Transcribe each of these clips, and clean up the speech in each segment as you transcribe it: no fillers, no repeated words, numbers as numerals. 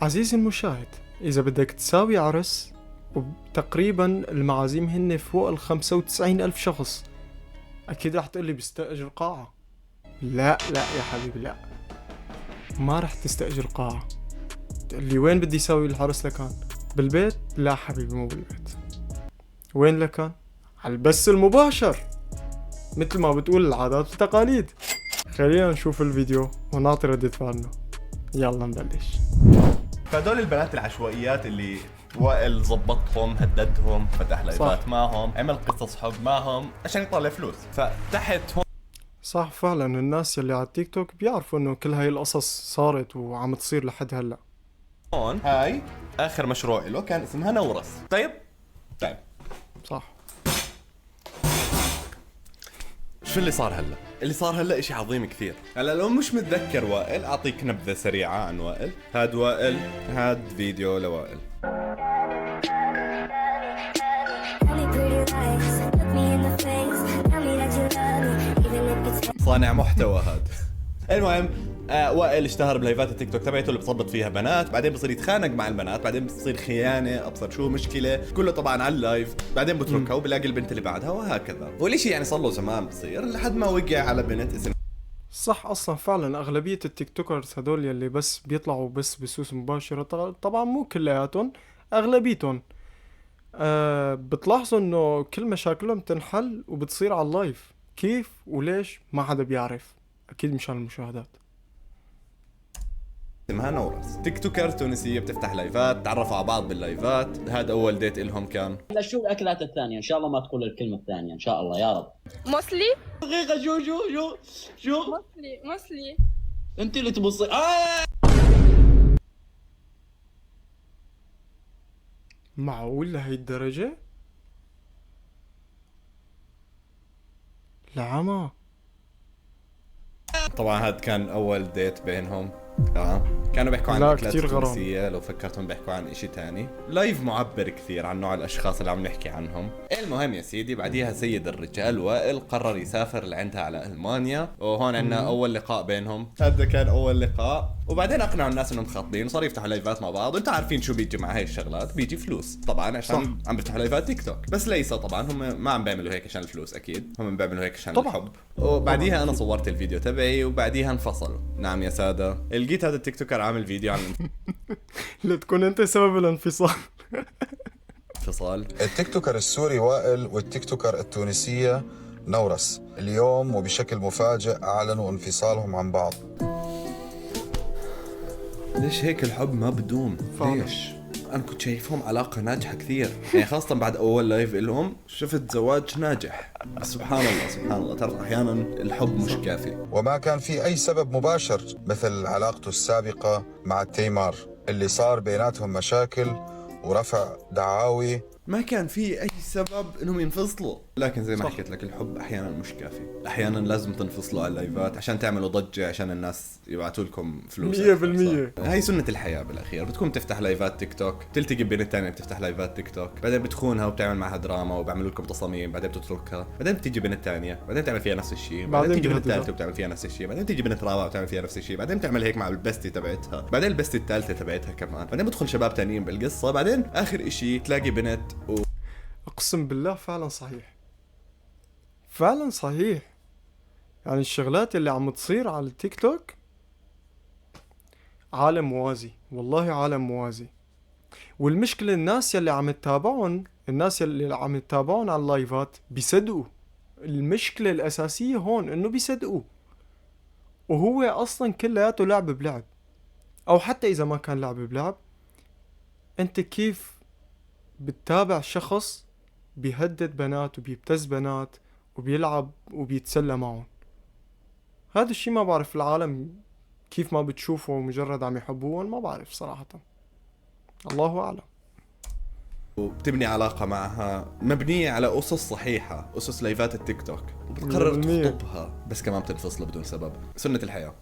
عزيزي المشاهد، إذا بدك تساوي عرس وتقريبا المعازيم هن فوق 95 ألف شخص، أكيد رح تقولي بستأجر قاعة. لا يا حبيبي، لا، ما رح تستأجر قاعة. تقولي وين بدي ساوي العرس لكان؟ بالبيت؟ لا حبيبي، مو بالبيت. وين لكان؟ على البث المباشر، مثل ما بتقول العادات والتقاليد. خلينا نشوف الفيديو ونعطي ردة فعلنا. يلا نبلش. فهدول البنات العشوائيات اللي وائل زبطهم، هددهم، فتح لايفات معهم، عمل قصص حب معهم عشان يطلع فلوس. فتحت هون صح، فعلا الناس يلي على التيك توك بيعرفوا انه كل هاي القصص صارت وعم تصير لحد هلا. هاي اخر مشروع له كان اسمها نورس. طيب صح. شو اللي صار هلا؟ اللي صار هلا اشي عظيم كثير. هلا لو مش متذكر وائل، اعطيك نبذة سريعة عن وائل. هاد وائل، هاد فيديو لوائل. صانع محتوى هاد. المهم وائل اشتهر بلايفات التيك توك تبعته اللي بصبط فيها بنات، بعدين بصير يتخانق مع البنات، بعدين بتصير خيانه، ابصر شو مشكله، كله طبعا على اللايف، بعدين بتركها وبلاقي البنت اللي بعدها وهكذا. والشي يعني صار له زمان بصير لحد ما وقع على بنت اسمها صح، اصلا فعلا اغلبية التيك توكرز هدول يلي بس بيطلعوا بس بثوث مباشرة، طبعا مو كلياتهم، اغلبيتهم بتلاحظوا انه كل مشاكلهم تنحل وبتصير على اللايف. كيف وليش ما حدا بيعرف، اكيد مشان المشاهدات. نورس. تيك توكر تونسيه بتفتح لايفات، تعرفوا على بعض باللايفات. هذا اول ديت الهم كان. هلا شو الاكلات الثانيه؟ ان شاء الله ما تقول الكلمه الثانيه ان شاء الله يا رب. مصلي. دقيقه، شو مصلي. انت اللي تبصي. معقول لهي الدرجة؟ العمى. طبعا هذا كان اول ديت بينهم. تمام، كانوا بيحكوا عن لا، الاكلات كتير غرام. التونسية. لو فكرتهم بيحكوا عن اشي تاني. لايف معبر كثير عن نوع الاشخاص اللي عم نحكي عنهم. المهم يا سيدي، بعديها سيد الرجال وائل قرر يسافر لعندها على المانيا، وهون عندنا اول لقاء بينهم. هذا كان اول لقاء، وبعدين اقنعوا الناس انهم خاطبين وصاروا يفتحوا لايفات مع بعض. وانتم عارفين شو بيجي مع هاي الشغلات، بيجي فلوس طبعا عشان صح. عم بيفتحوا لايفات تيك توك. بس ليس طبعا، هم ما عم بيعملوا هيك عشان الفلوس، اكيد هم بيعملوا هيك عشان طبعاً. الحب. وبعديها انا صورت الفيديو تبعي، وبعديها انفصلوا. نعم يا سادة، لقيت هذا التيك توكر عامل فيديو عن لا تكون انت سبب الانفصال. الانفصال. التيك توكر السوري وائل والتيك توكر التونسية نورس اليوم وبشكل مفاجئ أعلنوا انفصالهم عن بعض. ليش هيك الحب ما بدوم؟ ليش؟ أنا كنت شايفهم علاقة ناجحة كثير، يعني خاصة بعد أول لايف لهم شفت زواج ناجح. بس سبحان الله ترى أحيانا الحب مش كافي. وما كان في أي سبب مباشر مثل علاقته السابقة مع تيمار اللي صار بيناتهم مشاكل ورفع دعاوي. ما كان في أي سبب إنهم ينفصلوا، لكن زي ما حكيت لك الحب أحيانا مش كافي. أحيانا لازم تنفصلوا على اللايفات عشان تعملوا ضجة، عشان الناس يبعتوا لكم فلوس. 100%. هاي سنة الحياة بالأخير. بتكون تفتح لايفات تيك توك، تلتقي ببنت تانية بتفتح لايفات تيك توك، بعدين بتخونها وبتعمل معها دراما وبعملوا لكم تصاميم، بعدين بتتركها، بعدين بتيجي بنت تانية، بعدين تعمل فيها نفس الشيء، بعدين تيجي بنت ثالثة وبتعمل فيها نفس الشيء، بعدين تيجي بنت رابعة وبتعمل فيها نفس الشيء، بعدين تعمل هيك مع البستي تبعتها، بعدين البستي الثالثة تبعتها كمان، بعدين بدخل شباب تانيين بالقصة، بعدين آخر إشي تلاقي بنت اقسم بالله فعلا صحيح، فعلا صحيح. يعني الشغلات اللي عم تصير على التيك توك عالم موازي، والله عالم موازي. والمشكلة الناس يلي عم تتابعون، على اللايفات بيصدقوا. المشكلة الأساسية هون إنه بيصدقوا، وهو أصلا كلياته لعب بلعب. أو حتى إذا ما كان لعب بلعب، أنت كيف بتتابع شخص بيهدد بنات وبيبتز بنات وبيلعب وبيتسلى معهم؟ هذا الشي ما بعرف العالم كيف ما بتشوفه مجرد عم يحبوهم، ما بعرف صراحة، الله أعلم. وبتبني علاقة معها مبنية على أسس صحيحة، أسس لايفات التيك توك، وبتقرر 100%. تخطبها بس كمان بتنفصل بدون سبب. سنة الحياة.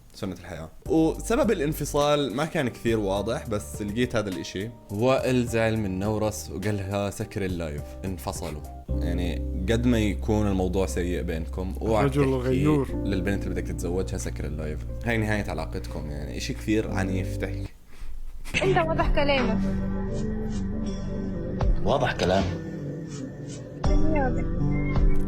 وسبب الانفصال ما كان كثير واضح، بس لقيت هذا الاشي. وائل زعل من نورس وقال لها سكر اللايف، انفصلوا. يعني قد ما يكون الموضوع سيء بينكم، اوعى رجل تحكي غيور للبنت اللي بدك تتزوجها سكر اللايف. هاي نهاية علاقتكم، يعني اشي كثير عنيف تحكي. انت واضح كلامك. واضح كلام. هاي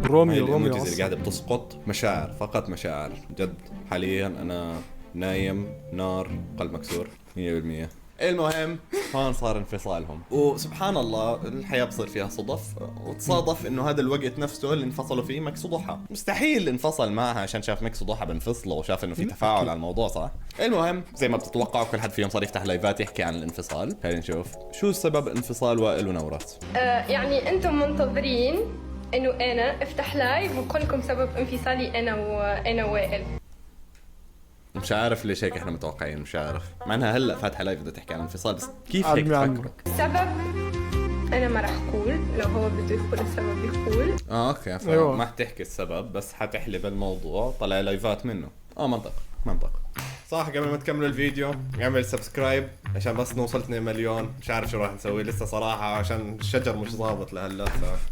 روميو الايموجيز اللي عصب. قاعده بتسقط مشاعر، فقط مشاعر جد. حاليا انا نايم نار قلب مكسور 100%. المهم هون صار انفصالهم، وسبحان الله الحياة بصير فيها صدف، وتصادف انه هذا الوقت نفسه اللي انفصلوا فيه مكس وضحى. مستحيل انفصل معها عشان شاف مكس وضحى بنفصلوا وشاف انه في تفاعل على الموضوع، صح؟ المهم زي ما بتتوقعوا كل حد فيهم صار يفتح لايفات يحكي عن الانفصال. خلينا نشوف شو سبب انفصال وائل ونورس. يعني انتم منتظرين انه انا افتح لايف واقول لكم سبب انفصالي انا وائل. مش عارف ليش هيك احنا متوقعين، مش عارف، مع انها هلا فاتحه لايف بدها تحكي عن الانفصال، بس كيف هيك عمي عنه. تفكروا؟ السبب انا ما راح اقول، لو هو بده يقول السبب يقول. اوكي، أيوة. فما حتحكي السبب بس حتحلب الموضوع، طلع لايفات منه. منطق صح. قبل ما تكملوا الفيديو اعمل سبسكرايب عشان بس نوصل 2 مليون. مش عارف شو راح نسوي لسه صراحة عشان الشجر مش ظابط لهلا،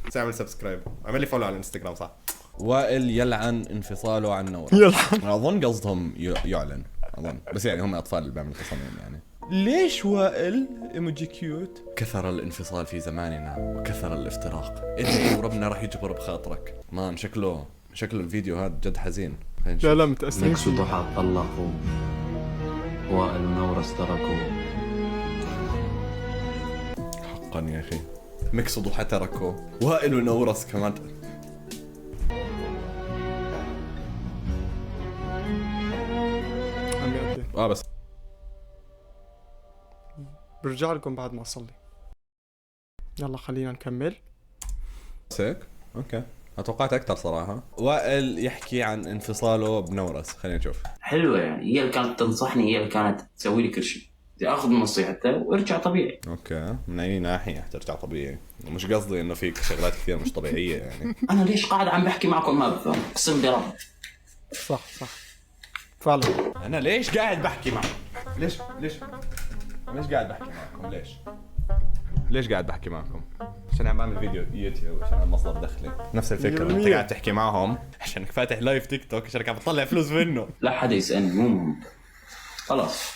بس اعمل سبسكرايب، اعمل لي فولو على الانستغرام. صح. وائل يلعن انفصاله عن نور. يلعن. اظن قصدهم يعلن، اظن، بس يعني هم اطفال اللي بيعملوا تصاميم يعني. ليش وائل ايموجي كيوت؟ كثر الانفصال في زماننا وكثر الافتراق، ادعي وربنا راح يجبر بخاطرك. مان شكله الفيديو هذا جد حزين. لا لا متأثرين مكس فيه. وضحى طلقوا، وائل ونورس تركوا. حقا يا اخي، مكس وضحى تركوا، وائل ونورس كمان. عم يقدر. بس برجع لكم بعد ما اصلي. يلا خلينا نكمل. هيك اوكي. توقعت اكثر صراحه. وائل يحكي عن انفصاله بنورس، خلينا نشوف. حلوة يعني، هي اللي كانت تنصحني، هي اللي كانت تسوي لي كل شيء. بدي اخذ من نصيحتها وارجع طبيعي. اوكي، من اي ناحيه حترجع طبيعي؟ مش قصدي انه فيك شغلات كثير مش طبيعيه يعني. انا ليش قاعد عم بحكي معكم ما بفهم، اقسم برب. صح فعلا. انا ليش قاعد بحكي معكم؟ ليش قاعد بحكي معكم؟ ليش قاعد بحكي معكم؟ عشان عم بعمل فيديو يوتيوب، عشان عم مصدر دخلي. نفس الفكره، انت قاعد تحكي معهم عشانك فاتح لايف تيك توك عشانك عم بتطلع فلوس منه. لا حدا يسألني، مو مهم. خلاص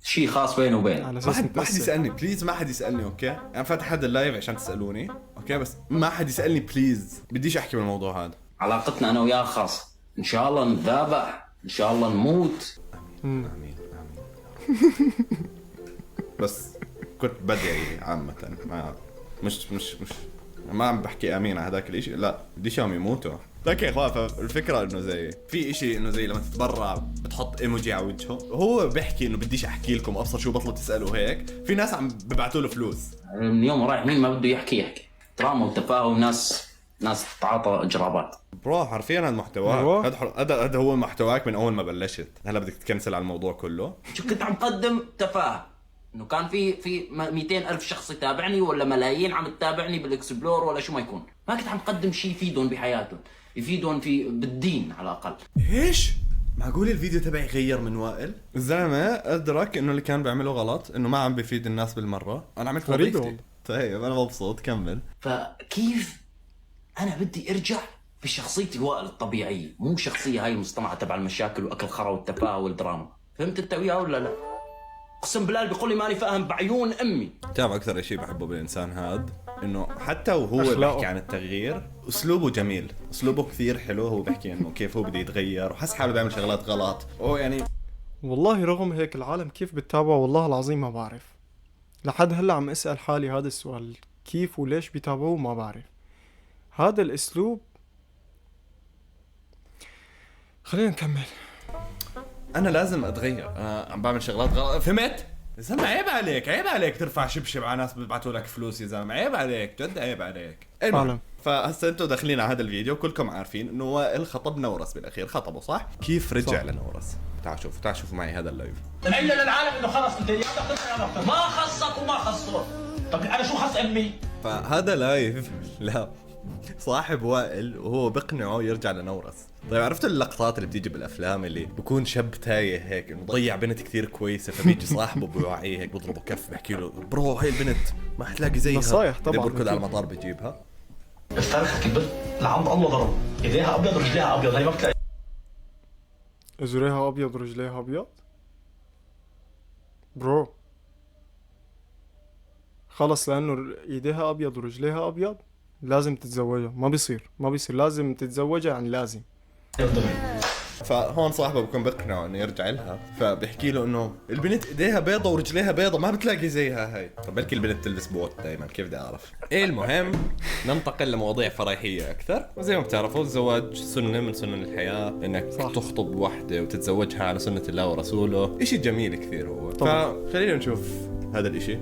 شيء خاص بيني وبينك. على ما اساس حد متأثر. يسالني بليز، ما حد يسالني. اوكي انا فاتح هذا اللايف عشان تسالوني، اوكي، بس ما حد يسالني بليز، بديش احكي بالموضوع هذا. علاقتنا انا وياه خاصة، ان شاء الله نتذابح، ان شاء الله نموت. امين. بس كنت بدعي عامة، مش ما عم بحكي امين على هذاك الاشي، لا بديش اياهم يموتوا. لك يا اخوان، فالفكرة انه زي في اشي انه زي لما تتبرع بتحط ايموجي على وجهه، هو بيحكي انه بديش احكي لكم ابصر شو، بطلوا تسالوا هيك. في ناس عم ببعثوا له فلوس. من يوم رايح مين ما بده يحكي دراما وتفاهه، وناس تتعاطى اجرابات. برو حرفيا هذا محتواك، أيوة. هذا هو محتواك من اول ما بلشت. هلا بدك تكنسل على الموضوع كله. شو كنت عم قدم تفاهه، انه كان في 200,000 شخص يتابعني ولا ملايين عم تتابعني بالاكسبلور ولا شو ما يكون. ما كنت عم قدم شيء يفيدهم بحياتهم، يفيدهم بالدين على الاقل. ايش؟ معقول الفيديو تبعي غير من وائل؟ الزلمه ادرك انه اللي كان بيعمله غلط، انه ما عم بيفيد الناس بالمره. انا عملت غريب وظيفتي. والله. طيب انا مبسوط، كمل. فكيف انا بدي ارجع بشخصيتي وائل الطبيعيه، مو شخصيه هاي المصطنعه تبع المشاكل واكل خرا والتفاهه والدراما. فهمت انت وياه ولا لا؟ اقسم بالله بيقول لي ماني فاهم بعيون امي. تعرف اكثر شيء بحبه بالانسان هاد، انه حتى وهو أخلاقه. بيحكي عن التغيير اسلوبه جميل، اسلوبه كثير حلو. هو بيحكي انه كيف هو بده يتغير وحس حاله بيعمل شغلات غلط، او يعني والله رغم هيك العالم كيف بتتابعه والله العظيم ما بعرف. لحد هلا عم اسأل حالي هذا السؤال، كيف وليش بيتابعوه ما بعرف. هذا الاسلوب. خلينا نكمل. انا لازم اتغير، انا عم بعمل شغلات غلط، فهمت؟ يا زلمه عيب عليك ترفع شبشب على ناس بيبعتوا لك فلوس. يا زلمه عيب عليك، جد عيب عليك. فعلا. فهسه انتم داخلين على هذا الفيديو كلكم عارفين انه وائل خطب نورس بالاخير، خطبه صح؟ كيف رجع صح. لنورس؟ تعالوا شوفوا معي هذا اللايف. الا للعالم انه خلص انت يا دكتور ما خصك وما خصه. طب انا شو خص امي؟ فهذا لايف لا صاحب وائل وهو بقنعه يرجع لنورس. طيب عرفتوا اللقطات اللي بتيجي بالافلام اللي بكون شاب تايه هيك انه ضيع بنت كثير كويسه، فبيجي صاحبه بيوعيه هيك بضربه كف بحكي له برو هاي البنت ما حتلاقي زيها، نصايح طبعاً. بركض على المطار بيجيبها. استرخت البنت لعند الله ضرب ايديها ابيض رجليها ابيض، هي ما بتلاقي. زريها ابيض رجليها ابيض. برو خلص لانه ايديها ابيض ورجليها ابيض لازم تتزوجها. ما بيصير لازم تتزوجها، يعني لازم. فهون صاحبه بكون بقنعه انه يرجع لها، فبيحكي له انه البنت ايديها بيضة ورجليها بيضة، ما بتلاقي زيها هاي. طب بلكي البنت تلبس بوت دائما، كيف بدي اعرف؟ ايه المهم ننتقل لمواضيع فريحية اكثر. وزي ما بتعرفوا الزواج سنة من سنن الحياة، انك صح. تخطب وحدة وتتزوجها على سنة الله ورسوله، اشي جميل كثير هو. فخلينا نشوف هذا الاشي.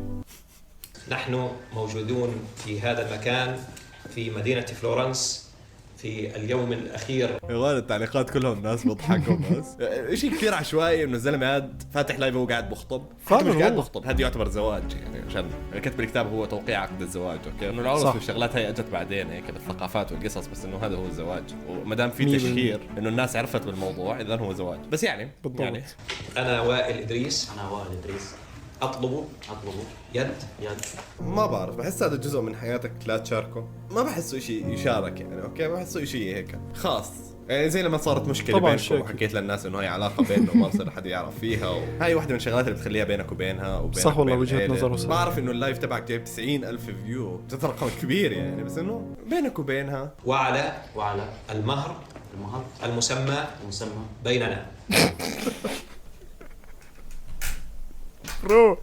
نحن موجودون في هذا المكان في مدينة فلورنس في اليوم الأخير. يا التعليقات كلهم الناس بيضحكوا بس شيء كثير عشوائي انه الزلمه هذا فاتح لايف وهو قاعد بخطب. مش قاعد بخطب، هذا يعتبر زواج يعني، عشان كتب الكتاب هو توقيع عقد الزواج. اوكي انه العرس والشغلات هي اجت بعدين هيك بالثقافات والقصص، بس انه هذا هو الزواج. وما دام في تشهير انه الناس عرفت بالموضوع اذا هو زواج. بس يعني بالضبط. يعني انا وائل ادريس اطلب يد. ما بعرف، بحس هذا جزء من حياتك لا تشاركه. ما بحسه شيء يشارك يعني. اوكي ما بحسه شيء هيك خاص يعني. زي لما صارت مشكله بينكم وحكيت للناس انه هي علاقه بيننا وما بصير حد يعرف فيها هاي واحدة من الشغلات اللي بتخليها بينك وبينها صح والله، وجهة نظر صح. بعرف انه اللايف تبعك جايب 90,000 فيو، بتطلع رقم كبير يعني، بس انه بينك وبينها وعلى المهر المسمى بيننا. برو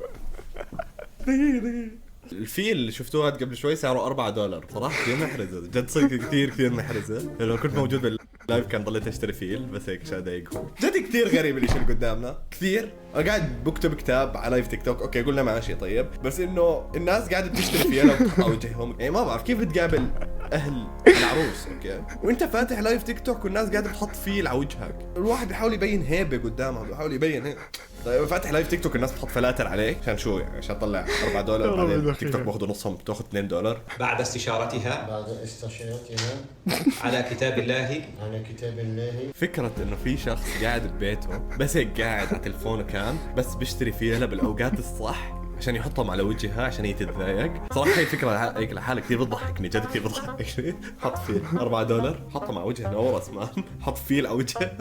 دقيقة الفيل اللي شفتوه هاد قبل شوي سعره $4 صراحة كثير محرزة، جد صدق كثير محرزة. لو كنت موجود باللايف كان ضليت اشتري فيل، بس هيك عشان اضايقهم. جد كثير غريب الاشي اللي قدامنا، كثير. انا قاعد بكتب كتاب على لايف تيك توك، اوكي قلنا ماشي طيب، بس انه الناس قاعدة تشتري فيها وتحط وجههم، يعني ما بعرف كيف بتقابل اهل العروس اوكي وانت فاتح لايف تيك توك والناس قاعدة بتحط فيل على وجهك. الواحد بيحاول يبين هيبة قدامها، بيحاول يبين هيك. طيب فاتح لايف تيك توك الناس بتحط فلاتر عليك عشان شو يعني؟ عشان تطلع $4 بعدين تيك توك باخذوا نصهم بتاخذ $2 بعد استشارتها على كتاب الله. فكرة انه في شخص قاعد ببيته بس هيك قاعد على تلفونه كان بس بيشتري فيها بالاوقات الصح عشان يحطهم على وجهها عشان هي تتضايق. صراحة هي فكرة هيك لحالها كثير بتضحكني، جد كثير بتضحكني. حط فيل $4 حطهم على وجه نورس مان، حط فيل على وجهها.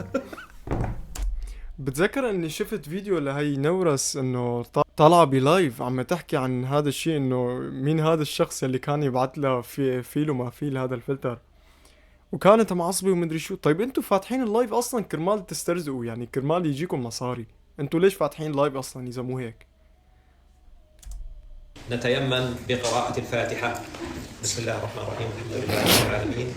بتذكر اني شفت فيديو لهي نورس انه طالعه بلايف عم تحكي عن هذا الشيء، انه مين هذا الشخص اللي كان يبعث لها في فيل وما فيل هذا الفلتر، وكانت معصبه ومدري شو. طيب انتوا فاتحين اللايف اصلا كرمال تسترزقوا، يعني كرمال يجيكم مصاري. انتوا ليش فاتحين لايف اصلا اذا مو هيك؟ نتيمم بقراءة الفاتحة. بسم الله الرحمن الرحيم، الحمد لله رب العالمين.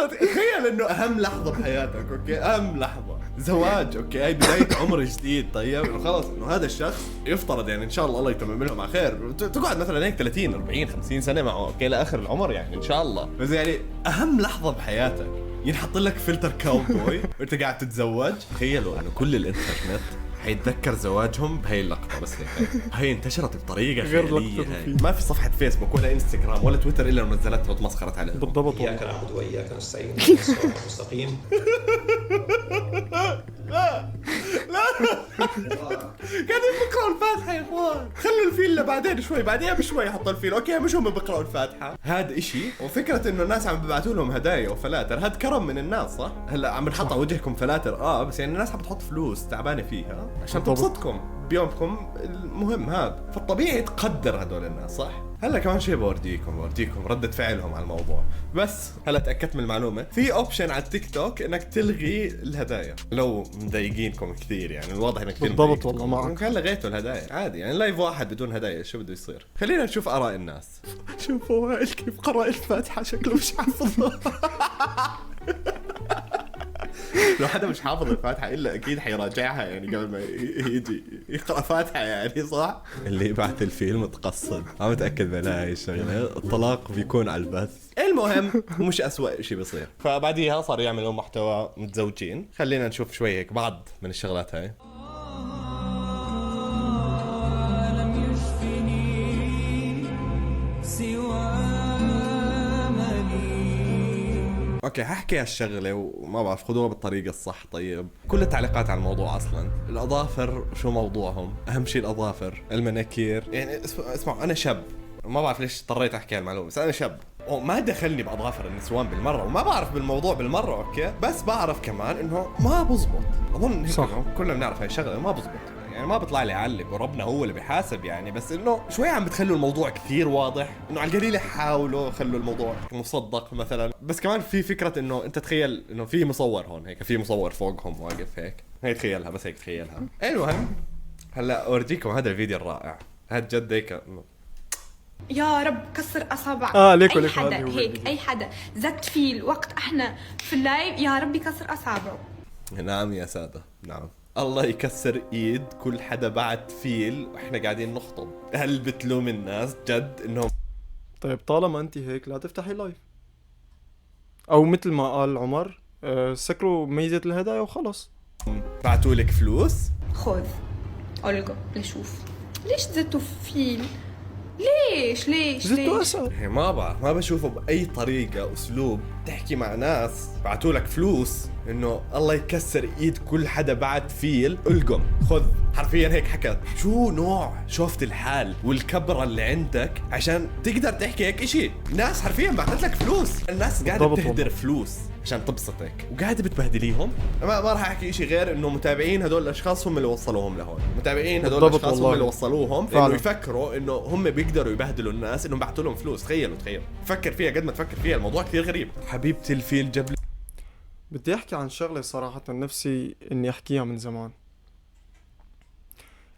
تخيل انه اهم لحظة بحياتك اوكي، اهم لحظة زواج اوكي، هاي بداية عمر جديد. طيب انه خلص انه هذا الشخص يفترض يعني ان شاء الله يتمم لهم على خير، تقعد مثلا هيك 30 40 50 سنة معه اوكي لاخر العمر يعني ان شاء الله. بس يعني اهم لحظة بحياتك ينحط لك فلتر كاوبوي وانت قاعد تتزوج. تخيلوا انه كل الانترنت حيتذكر زواجهم بهي اللقطة، بس هي انتشرت بطريقة خيالية. ما في صفحة فيسبوك ولا انستغرام ولا تويتر الا ونزلتها وتمسخرت عليها. بالضبط. إياك نعبد وإياك نستعين اهدنا الصراط المستقيم. قاعدين بيقرأوا الفاتحة يا اخوان، خلوا الفيل لبعدين شوي، بعدين بشوي حطوا الفيل اوكي، مش هم بيقرأوا الفاتحة. هذا اشي. وفكرة انه الناس عم ببعثوا لهم هدايا وفلاتر، هذا كرم من الناس صح؟ هلا عم بنحط على وجهكم فلاتر بس يعني الناس عم بتحط فلوس تعبانة فيها عشان تبسطكم بيومكم المهم هذا، فالطبيعي تقدر هدول الناس صح؟ هلا كمان شيء بورجيكم ردة فعلهم على الموضوع. بس هلا تأكدت من المعلومة، في اوبشن على التيك توك انك تلغي الهدايا لو مضايقينكم كثير، يعني الواضح انك كثير بالضبط والله معك. كان لغيتوا الهدايا عادي يعني، لايف واحد بدون هدايا شو بده يصير؟ خلينا نشوف آراء الناس. شوفوا وائل كيف قرأ الفاتحة شكله مش حافظها. لو حدا مش حافظ الفاتحة إلا أكيد حيراجعها يعني قبل ما يجي يقرأ فاتحة يعني صح؟ اللي يبعث الفيلم متقصد. أنا متأكد بلا هاي الشغلة، الطلاق بيكون على البث. المهم مش أسوأ شيء بيصير. فبعديها صار يعملوا محتوى متزوجين. خلينا نشوف شوي هيك بعض من الشغلات هاي. اوكي هحكي هالشغله وما بعرف خذوها بالطريقه الصح. طيب كل التعليقات على الموضوع اصلا الاظافر شو موضوعهم؟ اهم شيء الاظافر، المناكير. يعني اسمعوا انا شاب، ما بعرف ليش اضطريت احكي هالمعلومه، بس انا شاب وما دخلني باظافر النسوان بالمره وما بعرف بالموضوع بالمره اوكي، بس بعرف كمان انه ما بزبط. اظن صح كلنا بنعرف هاي الشغله ما بزبط. يعني ما بيطلع لي علق وربنا هو اللي بيحاسب يعني، بس انه شوي عم بتخلوا الموضوع كثير واضح، انه على القليله حاولوا خلوا الموضوع مصدق مثلا. بس كمان في فكره انه انت تخيل انه في مصور هون هيك، في مصور فوقهم واقف هيك، هي تخيلها بس هيك تخيلها. المهم هلا اورجيكم هذا الفيديو الرائع، هاد جد هيك يا رب كسر اصابع ليكو اي ليكو حدا هذا هو هيك، الفيديو. اي حدا زت فيل وقت احنا في اللايف، يا رب يكسر اصابعه. نعم يا سادة، نعم. الله يكسر ايد كل حدا بعت فيل واحنا قاعدين نخطب. هل بتلوم الناس جد انهم طيب طالما انت هيك لا تفتحي لايف، او مثل ما قال عمر سكروا ميزة الهدايا وخلص. بعتوا لك فلوس؟ خذ القى لشوف ليش زتوا فيل؟ ليش زدتوا اسد. هي ما بعرف، ما بشوفه بأي طريقة أسلوب تحكي مع ناس بعتوا لك فلوس إنه الله يكسر إيد كل حدا بعت فيل ألقم خذ. حرفيا هيك حكت. شو نوع شوفت الحال والكبرة اللي عندك عشان تقدر تحكي هيك إشي؟ الناس حرفيا بعتت لك فلوس، الناس قاعدة بتهدر فلوس عشان تبسطك وقاعدة بتبهدليهم. ما راح احكي شيء غير انه متابعين هدول الاشخاص هم اللي وصلوهم لهون، متابعين هدول الاشخاص هم اللي وصلوهم انه يفكروا انه هم بيقدروا يبهدلوا الناس انهم بعتوا لهم فلوس. تخيل فكر فيها قد ما تفكر فيها، الموضوع كثير غريب. حبيبتي الفيل جاب لي. بدي احكي عن شغله صراحه نفسي اني احكيها من زمان.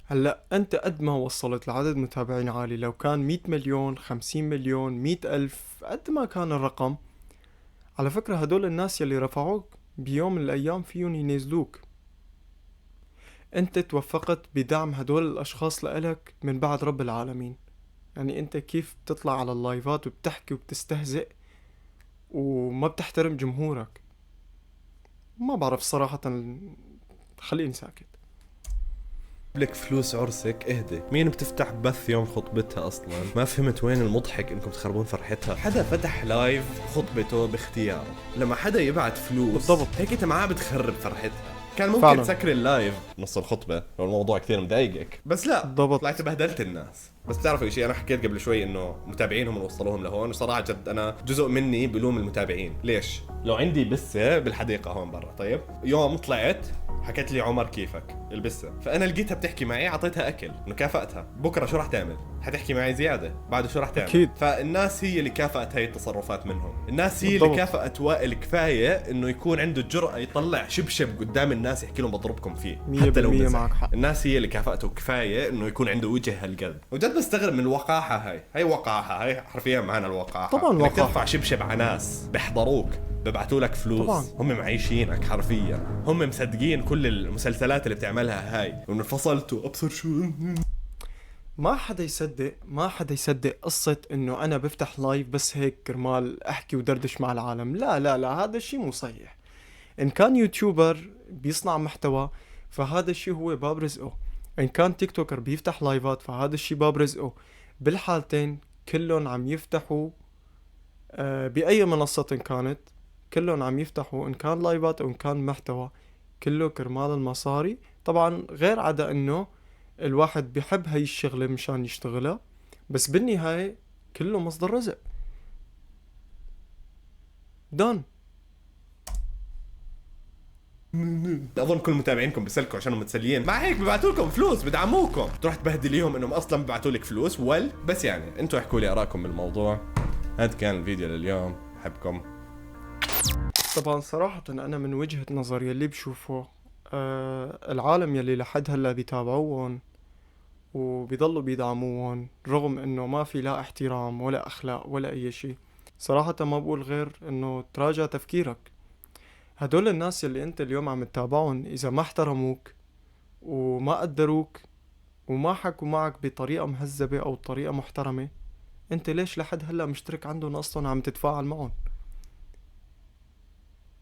هلا انت قد ما وصلت لعدد متابعين عالي، لو كان 100 مليون 50 مليون 100,000 قد ما كان الرقم، على فكرة هدول الناس يلي رفعوك بيوم من الأيام فيهم ينزلوك. أنت توفقت بدعم هدول الأشخاص لإلك من بعد رب العالمين. يعني أنت كيف بتطلع على اللايفات وبتحكي وبتستهزئ وما بتحترم جمهورك؟ ما بعرف صراحة، خليني ساكت. لك فلوس عرسك اهدي. مين بتفتح بث يوم خطبتها اصلا؟ ما فهمت وين المضحك انكم تخربون فرحتها. حدا فتح لايف خطبته باختياره، لما حدا يبعت فلوس بالضبط هيك انت معاه بتخرب فرحتها. كان ممكن فعلا تسكر اللايف نص الخطبه لو الموضوع كثير مضايقك، بس لا بالضبط. طلعت بهدلت الناس. بس بتعرفوا شيء، انا حكيت قبل شوي انه متابعينهم اللي وصلوهم لهون، وصراحه جد انا جزء مني بلوم المتابعين. ليش؟ لو عندي بسه بالحديقه هون برا، طيب يوم طلعت حكت لي عمر كيفك البسه، فانا لقيتها بتحكي معي، اعطيتها اكل، انه كافاتها. بكره شو راح تعمل؟ حتحكي معي زياده، بعده شو راح تعمل؟ أكيد. فالناس هي اللي كافأت هاي التصرفات منهم، الناس هي اللي كافأت وائل كفايه انه يكون عنده الجرأة يطلع شبشب قدام الناس يحكي لهم بضربكم فيه حتى لو معك حق. الناس هي اللي كافأته كفايه انه يكون عنده وجه هالقلب. وجد بستغرب من الوقاحه هاي وقاحه، هاي حرفيا معنا الوقاحه. طبعا انك وقاحة. ترفع شبشب على ناس بيحضروك ببعتوا لك فلوس طبعا. هم معيشينك حرفيا، هم مصدقين كل المسلسلات اللي بتعملها هاي، وانه انفصلت وابصر شو. ما حدا يصدق قصة انه انا بفتح لايف بس هيك كرمال احكي ودردش مع العالم. لا هذا الشيء مو صحيح. ان كان يوتيوبر بيصنع محتوى فهذا الشيء هو باب رزقه، ان كان تيك توكر بيفتح لايفات فهذا الشيء باب رزقه. بالحالتين كلهم عم يفتحوا بأي منصة إن كانت، كلهم عم يفتحوا إن كان لايفات أو إن كان محتوى، كله كرمال المصاري. طبعا غير عدا إنه الواحد بيحب هاي الشغلة مشان يشتغلها، بس بالنهاية كله مصدر رزق. دون اظن كل متابعينكم بيسلكوا عشانهم متسليين، مع هيك ببعثوا لكم فلوس بدعموكم، تروح تبهدليهم انهم اصلا ببعثوا لك فلوس. بس يعني انتوا احكوا لي ارائكم بالموضوع. هذا كان الفيديو لليوم، بحبكم. طبعا صراحة أنا من وجهة نظري اللي بشوفه العالم يلي لحد هلا بيتابعوهم وبيضلوا بيدعموهم رغم انه ما في لا احترام ولا اخلاق ولا اي شيء، صراحة ما بقول غير انه تراجع تفكيرك. هدول الناس يلي انت اليوم عم تتابعهم اذا ما احترموك وما قدروك وما حكوا معك بطريقة مهذبة او طريقة محترمة، انت ليش لحد هلا مشترك عندهم اصلا عم تتفاعل معهم؟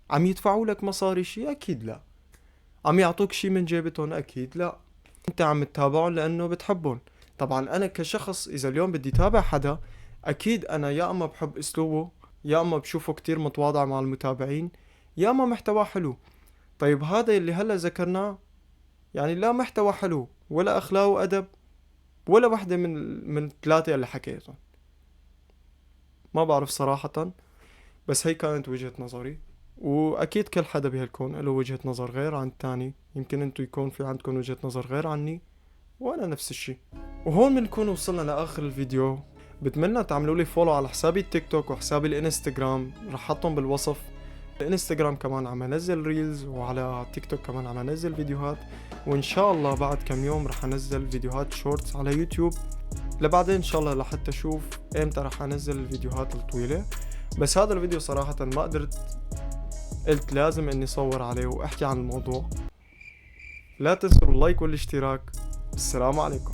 عم يدفعوا لك مصاري شي؟ اكيد لا. عم يعطوك شي من جيبتهم؟ اكيد لا. انت عم تتابعهم لانه بتحبهم. طبعا انا كشخص اذا اليوم بدي تابع حدا، اكيد انا يا اما بحب اسلوبه، يا اما بشوفه كتير متواضع مع المتابعين، يا اما محتوى حلو. طيب هذا اللي هلا ذكرناه يعني لا محتوى حلو ولا اخلاق وادب ولا وحدة من الثلاثة اللي حكيتهم. ما بعرف صراحة، بس هي كانت وجهة نظري. واكيد كل حدا بهالكون له وجهة نظر غير عن التاني. يمكن انتو يكون في عندكم وجهة نظر غير عني، وانا نفس الشي. وهون بنكون وصلنا لاخر الفيديو. بتمنى تعملوا لي فولو على حسابي التيك توك وحسابي الانستغرام، رح احطهم بالوصف. الانستغرام كمان عم انزل ريلز، وعلى تيك توك كمان عم انزل فيديوهات، وان شاء الله بعد كم يوم رح انزل فيديوهات شورتس على يوتيوب لبعدين ان شاء الله، لحتى اشوف امتى رح انزل الفيديوهات الطويلة. بس هذا الفيديو صراحة ما قدرت، قلت لازم اني صور عليه واحكي عن الموضوع. لا تنسوا اللايك والاشتراك. السلام عليكم.